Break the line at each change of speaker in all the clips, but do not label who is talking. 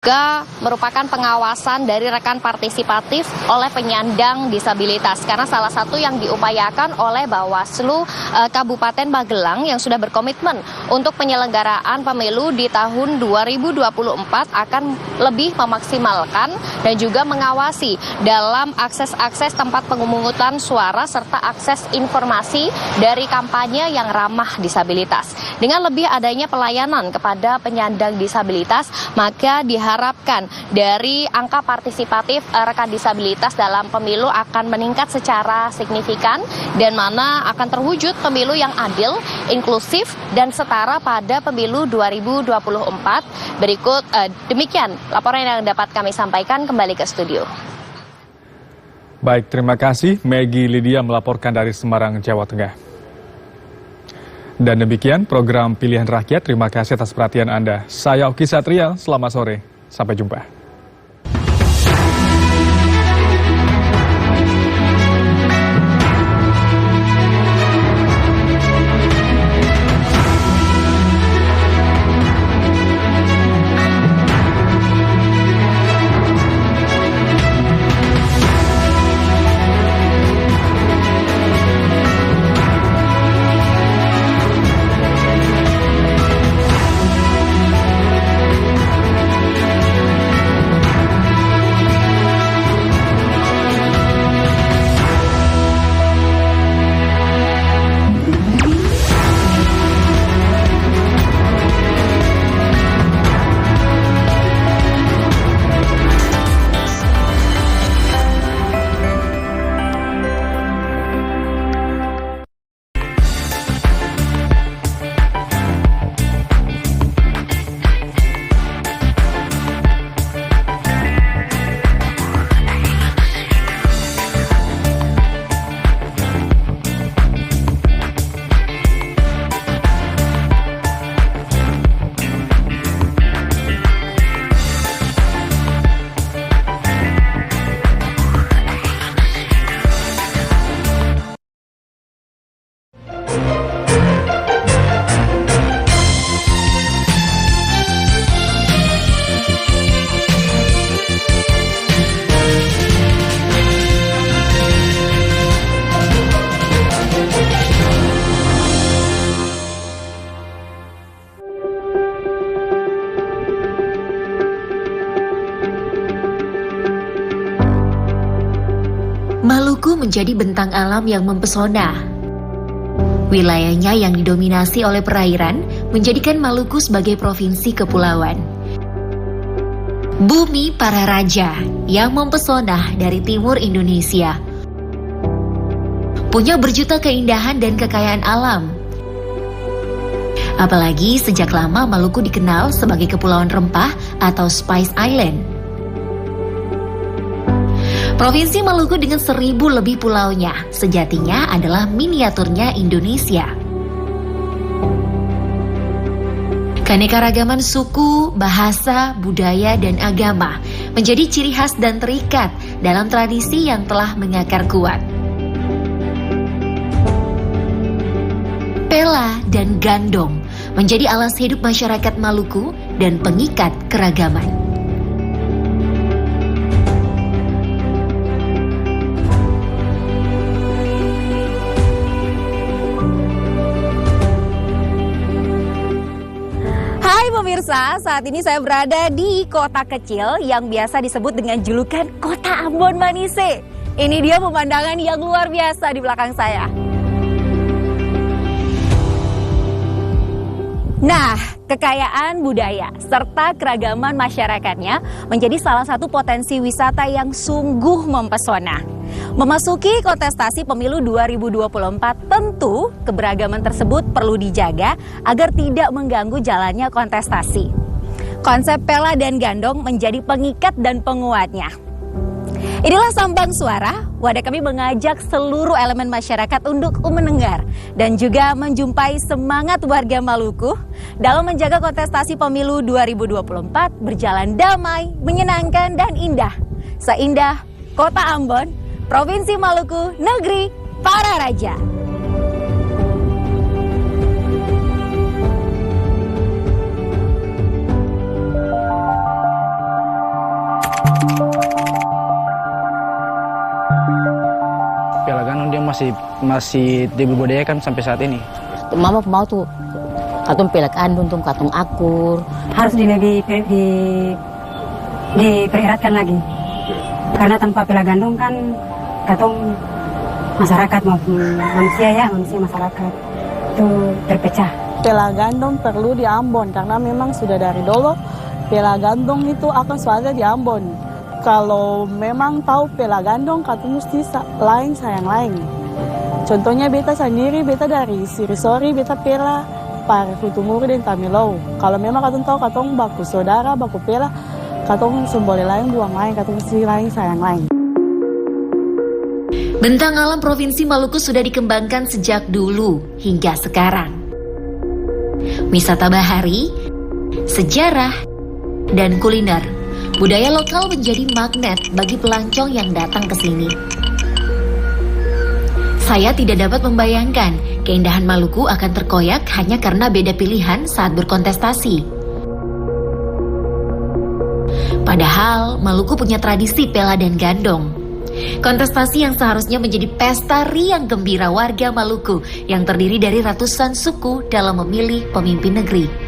juga merupakan pengawasan dari rekan partisipatif oleh penyandang disabilitas. Karena salah satu yang diupayakan oleh Bawaslu Kabupaten Magelang yang sudah berkomitmen untuk penyelenggaraan pemilu di tahun 2024 akan lebih memaksimalkan dan juga mengawasi dalam akses-akses tempat pemungutan suara serta akses informasi dari kampanye yang ramah disabilitas. Dengan lebih adanya pelayanan kepada penyandang disabilitas, maka diharapkan dari angka partisipatif rekan disabilitas dalam pemilu akan meningkat secara signifikan dan mana akan terwujud pemilu yang adil, inklusif, dan setara pada pemilu 2024. Berikut demikian laporan yang dapat kami sampaikan, kembali ke studio.
Baik, terima kasih Maggie Lydia melaporkan dari Semarang, Jawa Tengah. Dan demikian program Pilihan Rakyat. Terima kasih atas perhatian Anda. Saya Oki Satria, selamat sore. Sampai jumpa.
Maluku menjadi bentang alam yang mempesona. Wilayahnya yang didominasi oleh perairan menjadikan Maluku sebagai provinsi kepulauan. Bumi para raja yang mempesona dari timur Indonesia. Punya berjuta keindahan dan kekayaan alam. Apalagi sejak lama Maluku dikenal sebagai Kepulauan Rempah atau Spice Island. Provinsi Maluku dengan 1.000 lebih pulaunya, sejatinya adalah miniaturnya Indonesia. Keanekaragaman suku, bahasa, budaya, dan agama menjadi ciri khas dan terikat dalam tradisi yang telah mengakar kuat. Pela dan gandong menjadi alas hidup masyarakat Maluku dan pengikat keragaman.
Pemirsa, saat ini saya berada di kota kecil yang biasa disebut dengan julukan Kota Ambon Manise. Ini dia pemandangan yang luar biasa di belakang saya. Nah, kekayaan budaya serta keragaman masyarakatnya menjadi salah satu potensi wisata yang sungguh mempesona. Memasuki kontestasi pemilu 2024, tentu keberagaman tersebut perlu dijaga agar tidak mengganggu jalannya kontestasi. Konsep pela dan gandong menjadi pengikat dan penguatnya. Inilah Sambang Suara, wadah kami mengajak seluruh elemen masyarakat untuk mendengar dan juga menjumpai semangat warga Maluku dalam menjaga kontestasi pemilu 2024 berjalan damai, menyenangkan, dan indah. Seindah Kota Ambon, Provinsi Maluku, Negeri Para Raja.
Piala Gandong dia masih dibudidayakan sampai saat ini.
Mama mau tuh katong Piala Gandong tuh katong akur.
Harus diperlihatkan lagi. Karena tanpa Piala Gandong kan katong masyarakat manusia masyarakat itu terpecah.
Piala Gandong perlu di Ambon karena memang sudah dari dulu Piala Gandong itu akan selalu di Ambon. Kalau memang tahu Piala Gandong, katong mesti lain sayang lain. Contohnya beta sendiri, beta dari Sirisori, beta Piala Pare Hutumuri dan Tamilau. Kalau memang katong tahu katong baku saudara, baku Piala, katong sembole lain buang lain, katong mesti lain sayang lain.
Bentang alam Provinsi Maluku sudah dikembangkan sejak dulu hingga sekarang. Wisata bahari, sejarah, dan kuliner, budaya lokal menjadi magnet bagi pelancong yang datang ke sini. Saya tidak dapat membayangkan keindahan Maluku akan terkoyak hanya karena beda pilihan saat berkontestasi. Padahal Maluku punya tradisi Pela dan Gandong. Kontestasi yang seharusnya menjadi pesta riang gembira warga Maluku yang terdiri dari ratusan suku dalam memilih pemimpin negeri.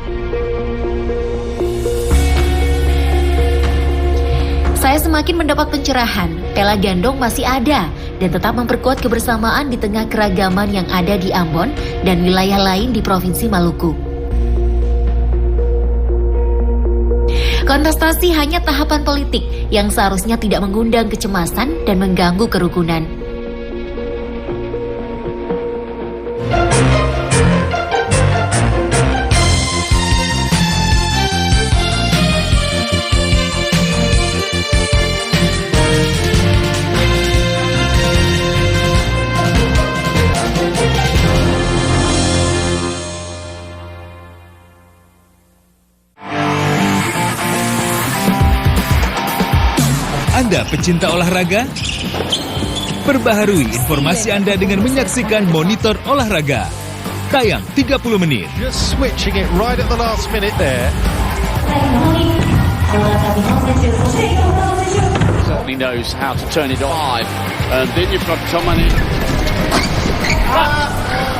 Saya semakin mendapat pencerahan, Pela Gandong masih ada dan tetap memperkuat kebersamaan di tengah keragaman yang ada di Ambon dan wilayah lain di Provinsi Maluku. Kontestasi hanya tahapan politik yang seharusnya tidak mengundang kecemasan dan mengganggu kerukunan.
Anda pecinta olahraga? Perbaharui informasi Anda dengan menyaksikan Monitor Olahraga. Tayang 30 menit.
Just switching it right at the last minute there.
Certainly knows how to turn it on. And then you've got someone in.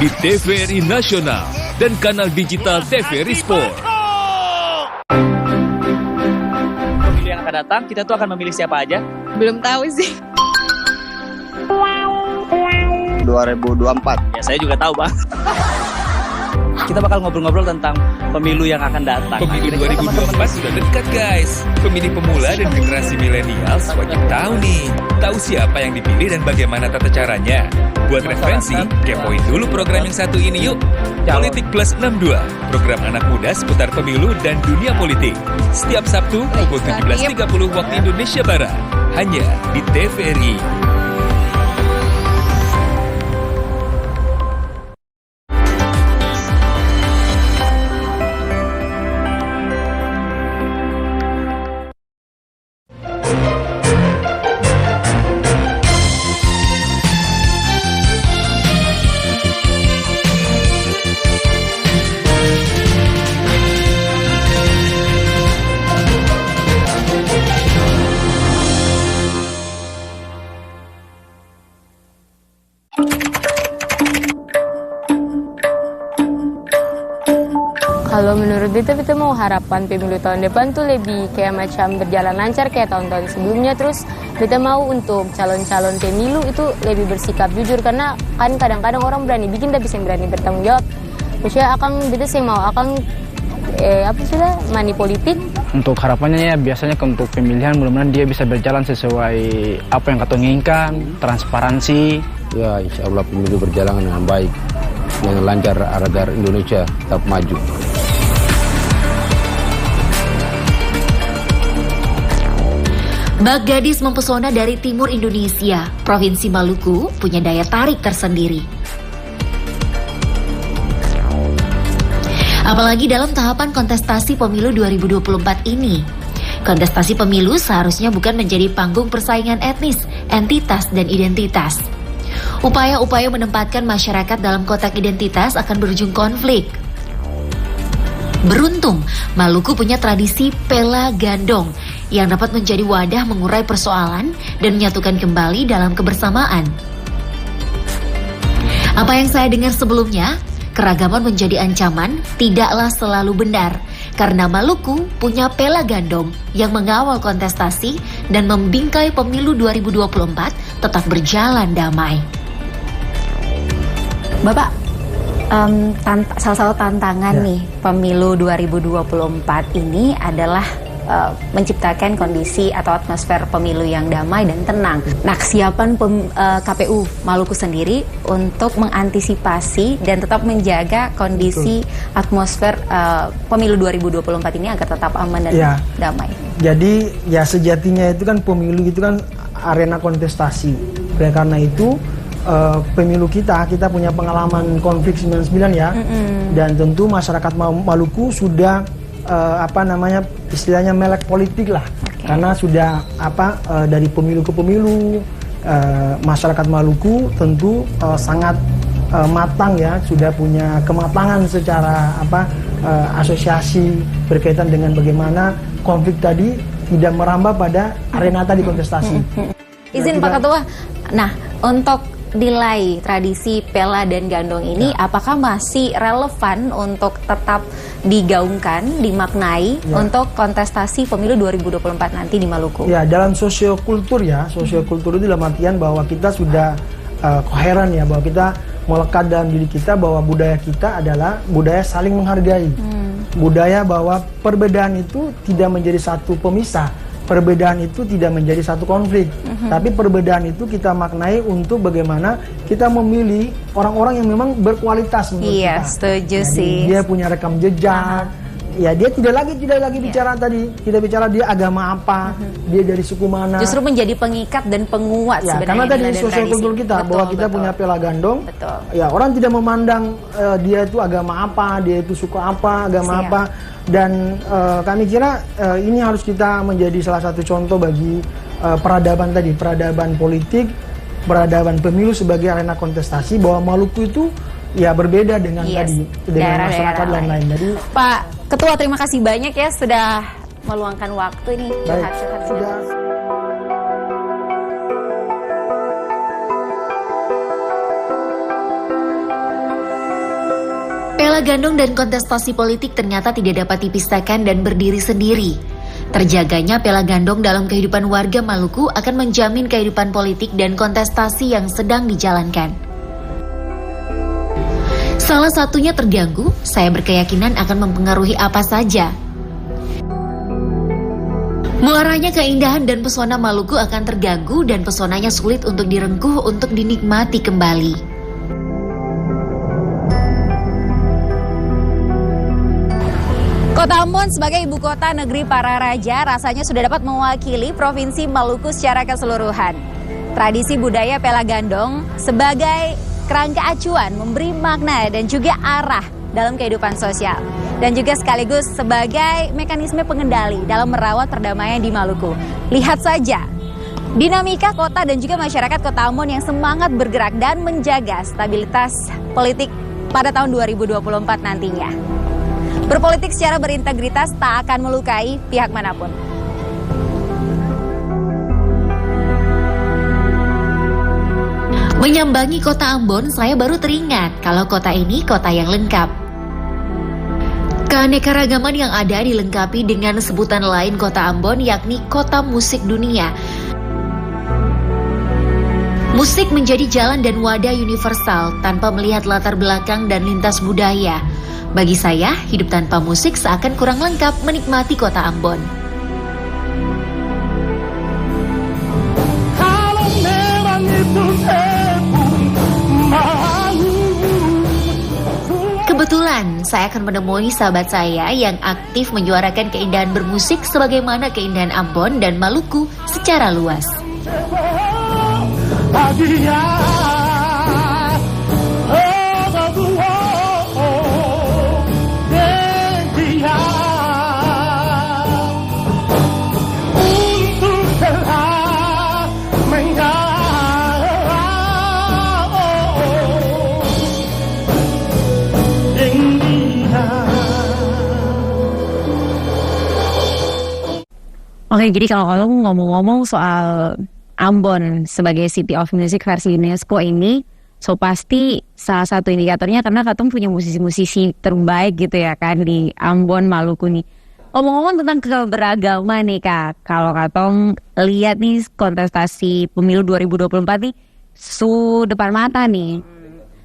Di TVRI Nasional dan kanal digital TVRI Sport.
Yang akan datang, kita tuh akan memilih siapa aja?
Belum tahu sih.
2024.
Ya saya juga tahu, Bang. Kita bakal ngobrol-ngobrol tentang pemilu yang akan datang.
Pemilu 2024 sudah dekat, guys. Pemilih pemula dan generasi milenial wajib tahu nih. Tahu siapa yang dipilih dan bagaimana tata caranya. Buat referensi, kepoin dulu program yang satu ini yuk. Politik Plus 62, program anak muda seputar pemilu dan dunia politik. Setiap Sabtu pukul 17.30 waktu Indonesia Barat. Hanya di TVRI.
Kalau menurut beta mau harapan pemilu tahun depan tuh lebih kayak macam berjalan lancar kayak tahun-tahun sebelumnya. Terus beta mau untuk calon-calon pemilu itu lebih bersikap jujur, karena kan kadang-kadang orang berani bikin tapi yang berani bertanggung jawab. Maksudnya beta sih mau money politik.
Untuk harapannya ya biasanya untuk pemilihan mudah-mudahan dia bisa berjalan sesuai apa yang kita inginkan, transparansi.
Ya insya Allah pemilu berjalan dengan baik, dengan lancar agar Indonesia tetap maju.
Bak gadis mempesona dari timur Indonesia, Provinsi Maluku punya daya tarik tersendiri. Apalagi dalam tahapan kontestasi pemilu 2024 ini. Kontestasi pemilu seharusnya bukan menjadi panggung persaingan etnis, entitas, dan identitas. Upaya-upaya menempatkan masyarakat dalam kotak identitas akan berujung konflik. Beruntung, Maluku punya tradisi pela gandong yang dapat menjadi wadah mengurai persoalan dan menyatukan kembali dalam kebersamaan. Apa yang saya dengar sebelumnya, keragaman menjadi ancaman tidaklah selalu benar, karena Maluku punya pela gandong yang mengawal kontestasi dan membingkai pemilu 2024 tetap berjalan damai.
Bapak, salah satu tantangan nih pemilu 2024 ini adalah menciptakan kondisi atau atmosfer pemilu yang damai dan tenang. Nah, kesiapan KPU Maluku sendiri untuk mengantisipasi dan tetap menjaga kondisi atmosfer pemilu 2024 ini agar tetap aman dan damai.
Jadi ya sejatinya itu kan pemilu itu kan arena kontestasi. Karena itu pemilu kita punya pengalaman konflik 99 ya, dan tentu masyarakat Maluku sudah istilahnya melek politik lah, karena sudah dari pemilu ke pemilu masyarakat Maluku tentu sangat matang ya, sudah punya kematangan secara asosiasi berkaitan dengan bagaimana konflik tadi tidak merambah pada arena tadi kontestasi.
Izin Pak Ketua, nah untuk nilai tradisi pela dan gandong ini apakah masih relevan untuk tetap digaungkan, dimaknai untuk kontestasi pemilu 2024 nanti di Maluku? Ya, dalam sosiokultur sosiokultur itu dalam artian bahwa kita sudah koheren ya, bahwa kita melekat dalam diri kita bahwa budaya kita adalah budaya saling menghargai. Budaya bahwa perbedaan itu tidak menjadi satu pemisah. Perbedaan itu tidak menjadi satu konflik, tapi perbedaan itu kita maknai untuk bagaimana kita memilih orang-orang yang memang berkualitas menurut kita. Iya, setuju sih. Dia punya rekam jejak, ya dia tidak lagi bicara tadi, tidak bicara dia agama apa, dia dari suku mana. Justru menjadi pengikat dan penguat sebenarnya. Karena tadi sosial kultur kita, bahwa kita punya pela gandong, ya orang tidak memandang dia itu agama apa, dia itu suku apa, agama apa. Dan kami kira ini harus kita menjadi salah satu contoh bagi peradaban tadi, peradaban politik, peradaban pemilu sebagai arena kontestasi, bahwa Maluku itu ya berbeda dengan tadi, dengan masyarakat lain-lain. Jadi Pak Ketua, terima kasih banyak ya sudah meluangkan waktu ini.
Baik, sudah.
Pela gandong dan kontestasi politik ternyata tidak dapat dipisahkan dan berdiri sendiri. Terjaganya pela gandong dalam kehidupan warga Maluku akan menjamin kehidupan politik dan kontestasi yang sedang dijalankan. Salah satunya terganggu, saya berkeyakinan akan mempengaruhi apa saja. Muaranya keindahan dan pesona Maluku akan terganggu dan pesonanya sulit untuk direngkuh untuk dinikmati kembali.
Kota Ambon sebagai ibu kota negeri para raja rasanya sudah dapat mewakili Provinsi Maluku secara keseluruhan. Tradisi budaya pela gandong sebagai kerangka acuan memberi makna dan juga arah dalam kehidupan sosial. Dan juga sekaligus sebagai mekanisme pengendali dalam merawat perdamaian di Maluku. Lihat saja, dinamika kota dan juga masyarakat Kota Ambon yang semangat bergerak dan menjaga stabilitas politik pada tahun 2024 nantinya. Berpolitik secara berintegritas tak akan melukai pihak manapun.
Menyambangi Kota Ambon, saya baru teringat kalau kota ini kota yang lengkap. Keanekaragaman yang ada dilengkapi dengan sebutan lain Kota Ambon, yakni Kota Musik Dunia. Musik menjadi jalan dan wadah universal tanpa melihat latar belakang dan lintas budaya. Bagi saya, hidup tanpa musik seakan kurang lengkap menikmati Kota Ambon. Kebetulan, saya akan menemui sahabat saya yang aktif menyuarakan keindahan bermusik sebagaimana keindahan Ambon dan Maluku secara luas.
Oke, jadi kalau ngomong-ngomong soal Ambon sebagai City of Music versi UNESCO ini, so pasti salah satu indikatornya karena katong punya musisi-musisi terbaik gitu ya kan di Ambon, Maluku nih. Ngomong-ngomong tentang keberagaman nih Kak, kalau katong lihat nih kontestasi pemilu 2024 nih, depan mata nih.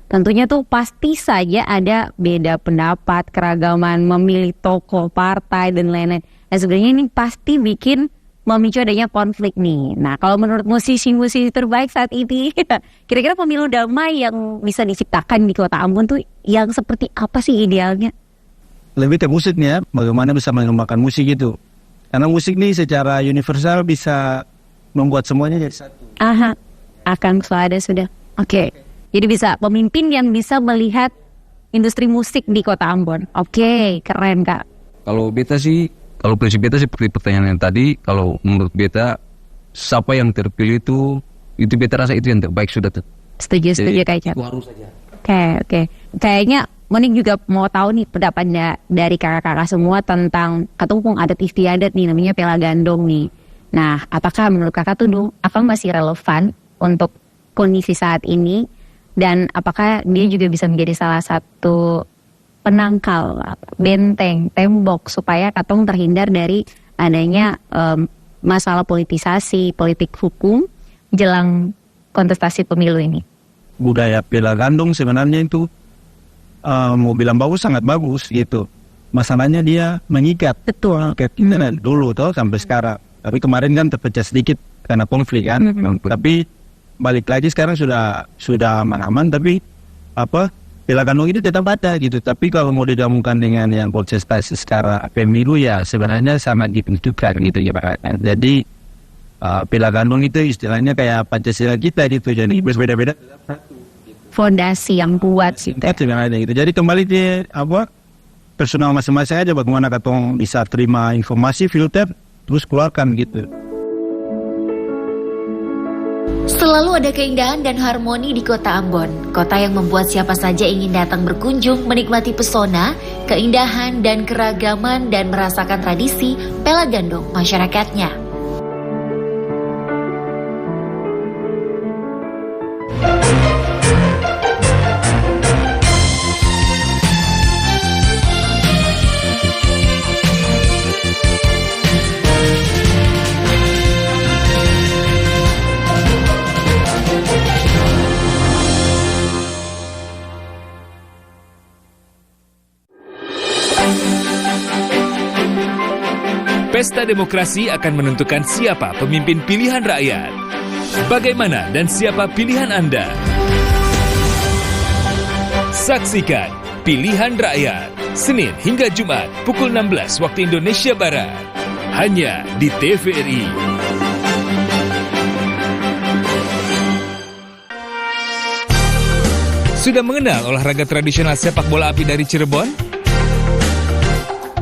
Tentunya tuh pasti saja ada beda pendapat, keragaman, memilih tokoh, partai, dan lain-lain. Dan sebenarnya ini pasti bikin memicu adanya konflik nih. Nah, kalau menurut musisi-musisi terbaik saat ini, kira-kira pemilu damai yang bisa diciptakan di Kota Ambon tuh yang seperti apa sih idealnya?
Lebih ke musik nih ya, bagaimana bisa mengembangkan musik itu. Karena musik nih secara universal bisa membuat semuanya jadi satu.
Aha, akan ada sudah. Oke. Jadi bisa pemimpin yang bisa melihat industri musik di Kota Ambon. Oke, keren Kak.
Kalau beta sih, kalau prinsip beta seperti pertanyaan yang tadi, kalau menurut beta siapa yang terpilih itu beta rasa itu yang terbaik sudah.
Setuju kayaknya.
Itu harus saja.
Oke. Kayaknya Monik juga mau tahu nih pendapatnya dari kakak-kakak semua tentang katupung adat istiadat nih namanya Pela Gandong nih. Nah, apakah menurut kakak tuh apa masih relevan untuk kondisi saat ini? Dan apakah dia juga bisa menjadi salah satu penangkal, benteng, tembok supaya katong terhindar dari adanya masalah politisasi, politik hukum jelang kontestasi pemilu ini?
Budaya Pela Gandong sebenarnya itu mau bilang bagus, sangat bagus gitu. Masalahnya dia mengikat.
Betul.
Kayak dulu tuh sampai sekarang. Tapi kemarin kan terpecah sedikit karena konflik kan. Tapi balik lagi sekarang sudah aman-aman, tapi Pela Gandong itu tetap ada gitu. Tapi kalau mau digabungkan dengan yang kontestasi secara pemilu ya sebenarnya sangat ditentukan gitu ya Pak. Jadi Pela Gandong itu istilahnya kayak Pancasila kita gitu, jadi berbeda-beda.
Fondasi yang kuat sih.
Gitu. Jadi kembali di personal masing-masing aja bagaimana katong bisa terima informasi, filter, terus keluarkan gitu.
Selalu ada keindahan dan harmoni di Kota Ambon, kota yang membuat siapa saja ingin datang berkunjung, menikmati pesona, keindahan dan keragaman dan merasakan tradisi Pela Gandong masyarakatnya.
Pesta demokrasi akan menentukan siapa pemimpin pilihan rakyat. Bagaimana dan siapa pilihan Anda? Saksikan Pilihan Rakyat, Senin hingga Jumat pukul 16 waktu Indonesia Barat. Hanya di TVRI. Sudah mengenal olahraga tradisional sepak bola api dari Cirebon?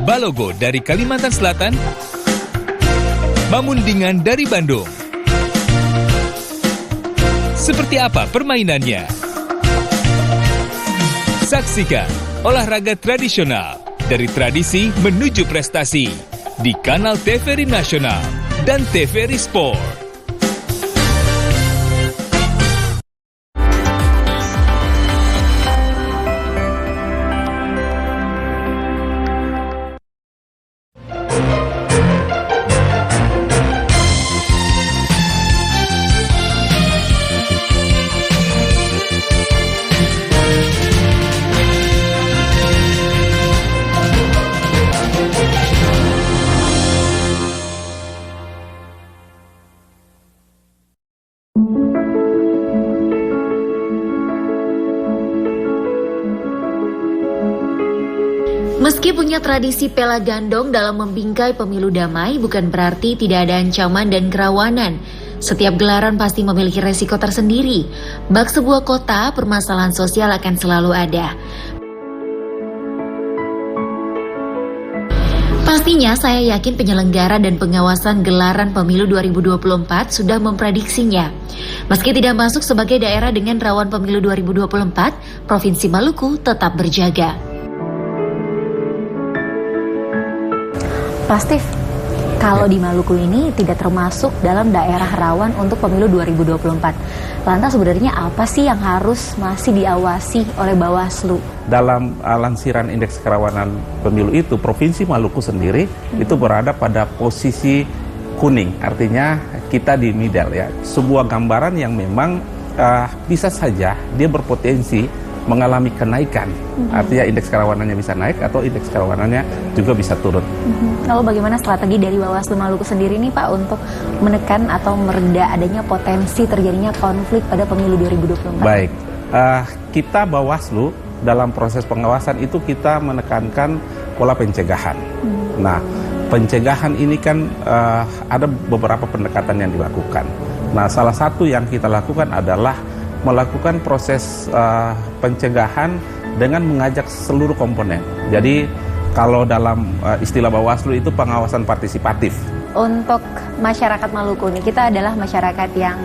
Balogo dari Kalimantan Selatan, Mamundingan dari Bandung. Seperti apa permainannya? Saksikan olahraga tradisional dari tradisi menuju prestasi di kanal TVRI Nasional dan TVRI Sport.
Meski punya tradisi Pela Gandong dalam membingkai pemilu damai, bukan berarti tidak ada ancaman dan kerawanan. Setiap gelaran pasti memiliki resiko tersendiri. Bak sebuah kota, permasalahan sosial akan selalu ada. Pastinya saya yakin penyelenggara dan pengawasan gelaran pemilu 2024 sudah memprediksinya. Meski tidak masuk sebagai daerah dengan rawan pemilu 2024, Provinsi Maluku tetap berjaga.
Pasti
Kalau di Maluku ini tidak termasuk dalam daerah rawan untuk pemilu 2024. Lantas sebenarnya apa sih yang harus masih diawasi oleh Bawaslu?
Dalam lansiran indeks kerawanan pemilu itu, Provinsi Maluku sendiri itu berada pada posisi kuning. Artinya kita di middle ya. Sebuah gambaran yang memang bisa saja dia berpotensi mengalami kenaikan. Artinya indeks kerawanannya bisa naik atau indeks kerawanannya juga bisa turun.
Lalu bagaimana strategi dari Bawaslu Maluku sendiri nih Pak untuk menekan atau mereda adanya potensi terjadinya konflik pada pemilu 2024?
Baik, kita Bawaslu dalam proses pengawasan itu kita menekankan pola pencegahan. Nah, pencegahan ini kan ada beberapa pendekatan yang dilakukan. Nah, salah satu yang kita lakukan adalah melakukan proses pencegahan dengan mengajak seluruh komponen. Jadi kalau dalam istilah Bawaslu itu pengawasan partisipatif.
Untuk masyarakat Maluku ini, kita adalah masyarakat yang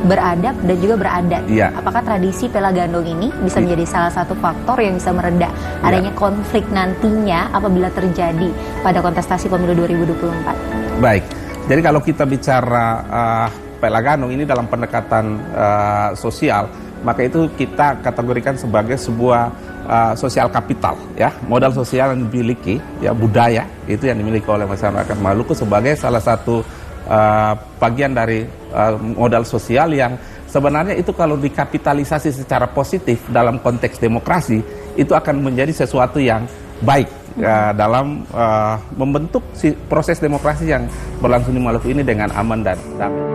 beradab dan juga beradat.
Iya.
Apakah tradisi Pela Gandong ini bisa menjadi salah satu faktor yang bisa mereda adanya konflik nantinya apabila terjadi pada kontestasi pemilu 2024?
Baik, jadi kalau kita bicara Pela Gandong ini dalam pendekatan sosial, maka itu kita kategorikan sebagai sebuah sosial kapital, ya, modal sosial yang dimiliki, ya, budaya itu yang dimiliki oleh masyarakat Maluku sebagai salah satu bagian dari modal sosial yang sebenarnya itu kalau dikapitalisasi secara positif dalam konteks demokrasi itu akan menjadi sesuatu yang baik dalam membentuk proses demokrasi yang berlangsung di Maluku ini dengan aman dan damai.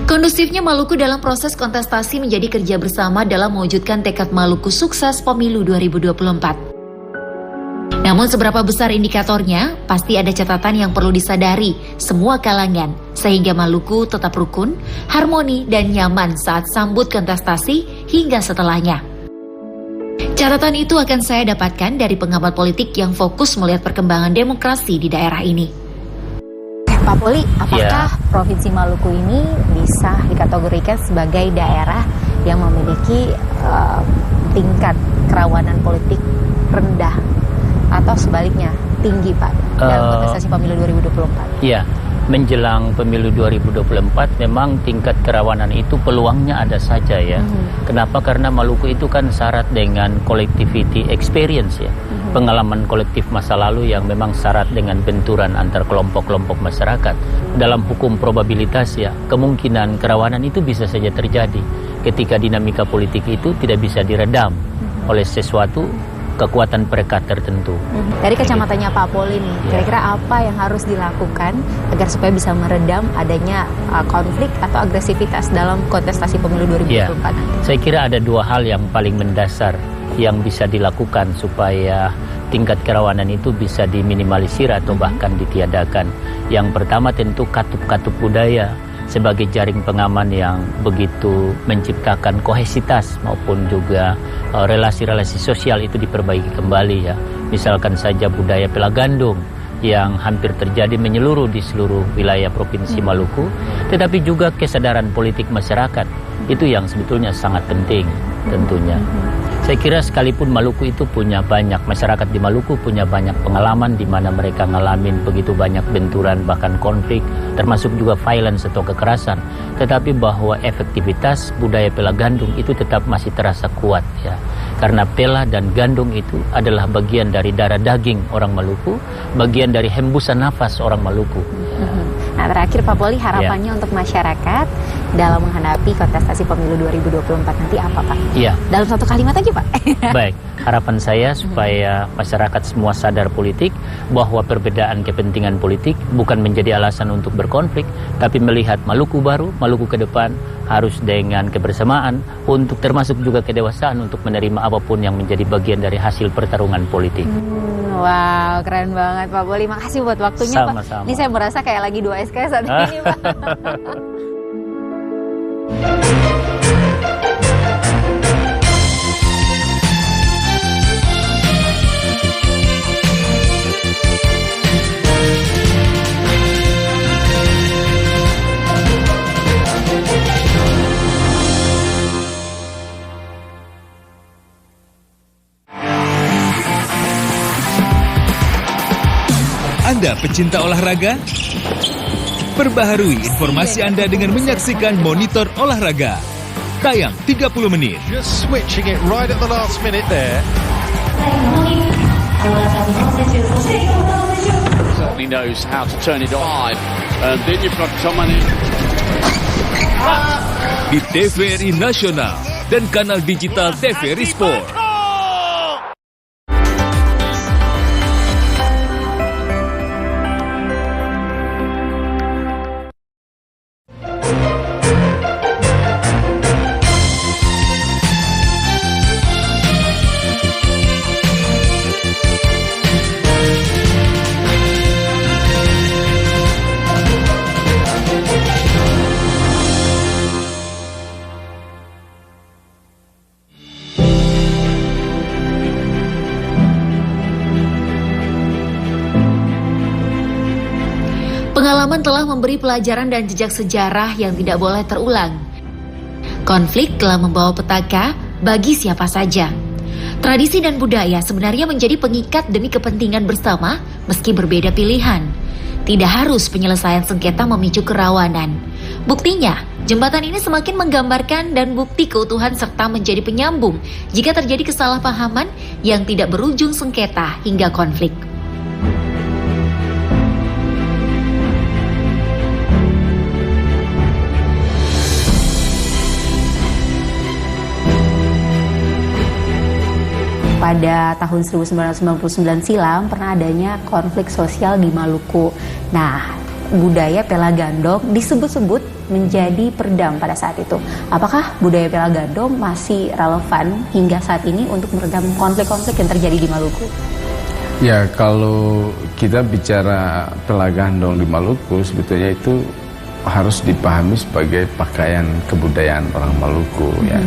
Kondusifnya Maluku dalam proses kontestasi menjadi kerja bersama dalam mewujudkan tekad Maluku sukses pemilu 2024. Namun seberapa besar indikatornya, pasti ada catatan yang perlu disadari semua kalangan, sehingga Maluku tetap rukun, harmoni, dan nyaman saat sambut kontestasi hingga setelahnya. Catatan itu akan saya dapatkan dari pengamat politik yang fokus melihat perkembangan demokrasi di daerah ini.
Pak Poli, apakah Provinsi Maluku ini bisa dikategorikan sebagai daerah yang memiliki tingkat kerawanan politik rendah atau sebaliknya tinggi Pak dalam kontestasi pemilu 2024?
Iya, menjelang pemilu 2024 memang tingkat kerawanan itu peluangnya ada saja ya. Kenapa? Karena Maluku itu kan syarat dengan collectivity experience ya. Pengalaman kolektif masa lalu yang memang syarat dengan benturan antar kelompok-kelompok masyarakat. Dalam hukum probabilitas ya, kemungkinan kerawanan itu bisa saja terjadi ketika dinamika politik itu tidak bisa diredam oleh sesuatu kekuatan perekat tertentu.
Dari kacamatanya Pak Poli nih, kira-kira apa yang harus dilakukan agar supaya bisa meredam adanya konflik atau agresivitas dalam kontestasi pemilu 2024 nanti?
Saya kira ada dua hal yang paling mendasar yang bisa dilakukan supaya tingkat kerawanan itu bisa diminimalisir atau bahkan ditiadakan. Yang pertama tentu katup-katup budaya sebagai jaring pengaman yang begitu menciptakan kohesitas maupun juga relasi-relasi sosial itu diperbaiki kembali ya. Misalkan saja budaya Pela Gandong yang hampir terjadi menyeluruh di seluruh wilayah Provinsi Maluku, tetapi juga kesadaran politik masyarakat itu yang sebetulnya sangat penting tentunya. Saya kira sekalipun Maluku itu punya banyak, masyarakat di Maluku punya banyak pengalaman di mana mereka ngalamin begitu banyak benturan bahkan konflik, termasuk juga violence atau kekerasan, tetapi bahwa efektivitas budaya Pela Gandong itu tetap masih terasa kuat ya. Karena pela dan gandong itu adalah bagian dari darah daging orang Maluku, bagian dari hembusan nafas orang Maluku.
Nah, terakhir Pak Poli, harapannya untuk masyarakat dalam menghadapi kontestasi pemilu 2024 nanti apa Pak?
Iya.
Dalam satu kalimat aja Pak.
Baik, harapan saya supaya masyarakat semua sadar politik bahwa perbedaan kepentingan politik bukan menjadi alasan untuk berkonflik, tapi melihat Maluku baru, Maluku ke depan harus dengan kebersamaan untuk termasuk juga kedewasaan untuk menerima apapun yang menjadi bagian dari hasil pertarungan politik.
Wow, keren banget Pak Poli. Makasih buat waktunya
Sama-sama.
Pak. Ini saya merasa kayak lagi 2 SK saat ini Pak.
Anda pecinta olahraga? Perbaharui informasi Anda dengan menyaksikan Monitor Olahraga. Tayang 30 menit.
Just switching it right at the last minute there.
Certainly knows how to turn it on. And then you've got Tomani.
Di TVRI Nasional dan kanal digital TVRI Sport.
Pengalaman telah memberi pelajaran dan jejak sejarah yang tidak boleh terulang. Konflik telah membawa petaka bagi siapa saja. Tradisi dan budaya sebenarnya menjadi pengikat demi kepentingan bersama meski berbeda pilihan. Tidak harus penyelesaian sengketa memicu kerawanan. Buktinya, jembatan ini semakin menggambarkan dan bukti keutuhan serta menjadi penyambung jika terjadi kesalahpahaman yang tidak berujung sengketa hingga konflik.
Pada tahun 1999 silam pernah adanya konflik sosial di Maluku. Nah, budaya pela gandong disebut-sebut menjadi peredam pada saat itu. Apakah budaya pela gandong masih relevan hingga saat ini untuk meredam konflik-konflik yang terjadi di Maluku?
Ya, kalau kita bicara pela gandong di Maluku, sebetulnya itu harus dipahami sebagai pakaian kebudayaan orang Maluku, ya.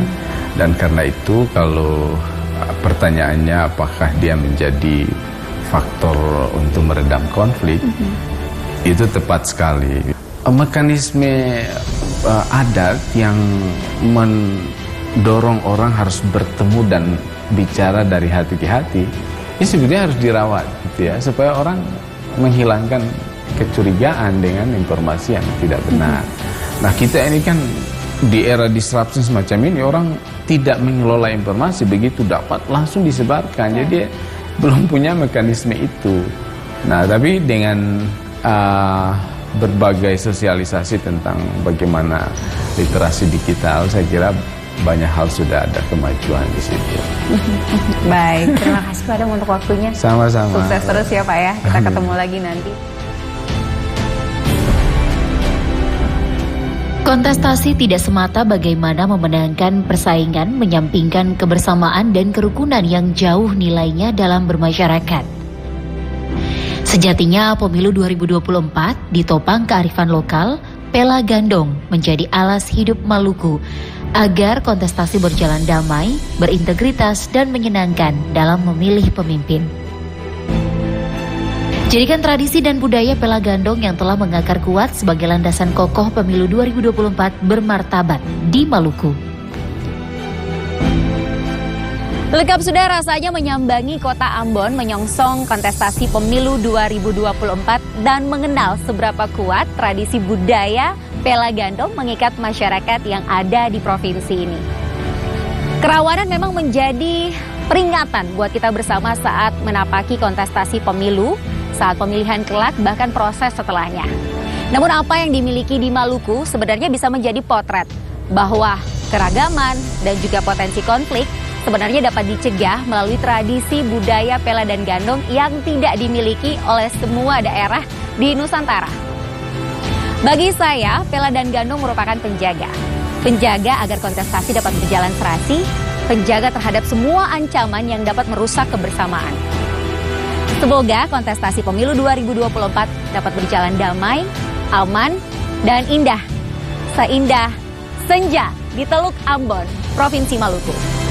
Dan karena itu kalau pertanyaannya apakah dia menjadi faktor untuk meredam konflik, itu tepat sekali. Mekanisme adat yang mendorong orang harus bertemu dan bicara dari hati ke hati, ini sebenarnya harus dirawat, gitu ya, supaya orang menghilangkan kecurigaan dengan informasi yang tidak benar. Nah, kita ini kan di era disruption semacam ini, orang tidak mengelola informasi, begitu dapat langsung disebarkan. Jadi belum punya mekanisme itu. Nah, tapi dengan berbagai sosialisasi tentang bagaimana literasi digital, saya kira banyak hal sudah ada kemajuan di situ.
Baik, terima kasih Pak Adam untuk waktunya.
Sama-sama.
Sukses terus ya Pak ya. Kita ketemu lagi nanti.
Kontestasi tidak semata bagaimana memenangkan persaingan, menyampingkan kebersamaan dan kerukunan yang jauh nilainya dalam bermasyarakat. Sejatinya pemilu 2024 ditopang kearifan lokal, pela gandong menjadi alas hidup Maluku agar kontestasi berjalan damai, berintegritas dan menyenangkan dalam memilih pemimpin. Jadikan tradisi dan budaya pela gandong yang telah mengakar kuat sebagai landasan kokoh pemilu 2024 bermartabat di Maluku.
Lengkap sudah rasanya menyambangi kota Ambon menyongsong kontestasi pemilu 2024 dan mengenal seberapa kuat tradisi budaya pela gandong mengikat masyarakat yang ada di provinsi ini. Kerawanan memang menjadi peringatan buat kita bersama saat menapaki kontestasi pemilu, saat pemilihan kelak, bahkan proses setelahnya. Namun apa yang dimiliki di Maluku sebenarnya bisa menjadi potret bahwa keragaman dan juga potensi konflik sebenarnya dapat dicegah melalui tradisi budaya pela dan gandong yang tidak dimiliki oleh semua daerah di Nusantara. Bagi saya, pela dan gandong merupakan penjaga. Penjaga agar kontestasi dapat berjalan serasi, penjaga terhadap semua ancaman yang dapat merusak kebersamaan. Semoga kontestasi pemilu 2024 dapat berjalan damai, aman, dan indah. Seindah senja di Teluk Ambon, Provinsi Maluku.